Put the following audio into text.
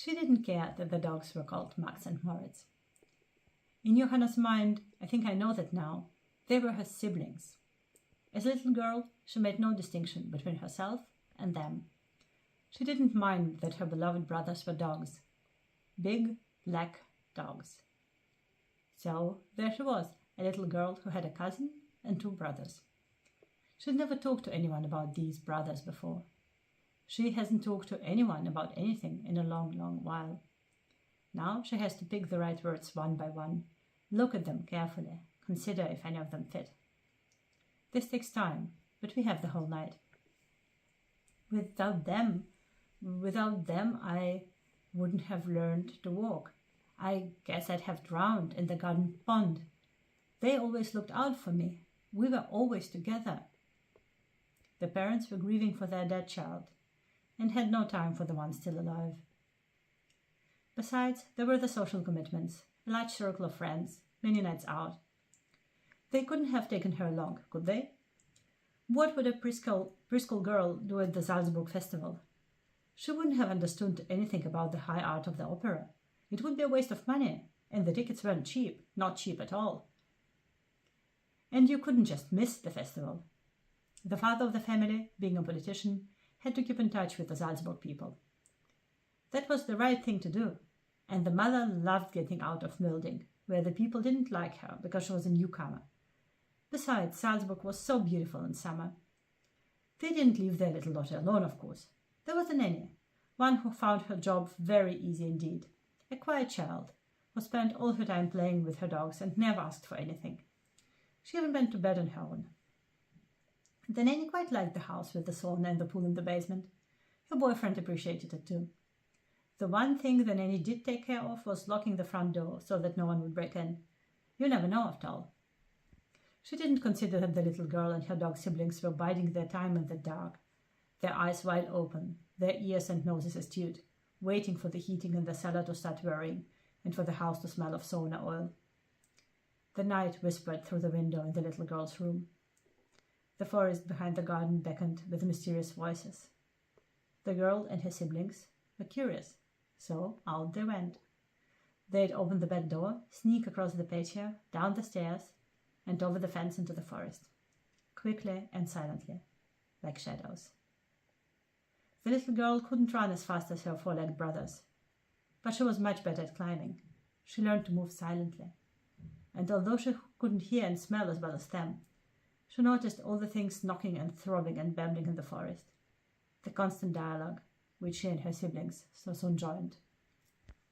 She didn't care that the dogs were called Max and Moritz. In Johanna's mind, I think I know that now, they were her siblings. As a little girl, she made no distinction between herself and them. She didn't mind that her beloved brothers were dogs. Big, black dogs. So there she was, a little girl who had a cousin and 2 brothers. She'd never talked to anyone about these brothers before. She hasn't talked to anyone about anything in a long, long while. Now she has to pick the right words one by one, look at them carefully, consider if any of them fit. This takes time, but we have the whole night. Without them, I wouldn't have learned to walk. I guess I'd have drowned in the garden pond. They always looked out for me. We were always together. The parents were grieving for their dead child and had no time for the one still alive. Besides, there were the social commitments, a large circle of friends, many nights out. They couldn't have taken her along, could they? What would a preschool girl do at the Salzburg festival? She wouldn't have understood anything about the high art of the opera. It would be a waste of money, and the tickets weren't cheap, not cheap at all. And you couldn't just miss the festival. The father of the family, being a politician, had to keep in touch with the Salzburg people. That was the right thing to do, and the mother loved getting out of Milding, where the people didn't like her because she was a newcomer. Besides, Salzburg was so beautiful in summer. They didn't leave their little daughter alone, of course. There was a nanny, one who found her job very easy indeed, a quiet child who spent all her time playing with her dogs and never asked for anything. She even went to bed on her own. The nanny quite liked the house with the sauna and the pool in the basement. Her boyfriend appreciated it too. The one thing the nanny did take care of was locking the front door so that no one would break in. You never know, after all. She didn't consider that the little girl and her dog siblings were biding their time in the dark, their eyes wide open, their ears and noses astute, waiting for the heating in the cellar to start whirring and for the house to smell of sauna oil. The night whispered through the window in the little girl's room. The forest behind the garden beckoned with mysterious voices. The girl and her siblings were curious, so out they went. They'd open the back door, sneak across the patio, down the stairs, and over the fence into the forest, quickly and silently, like shadows. The little girl couldn't run as fast as her 4-legged brothers, but she was much better at climbing. She learned to move silently, and although she couldn't hear and smell as well as them, she noticed all the things knocking and throbbing and babbling in the forest, the constant dialogue which she and her siblings so soon joined.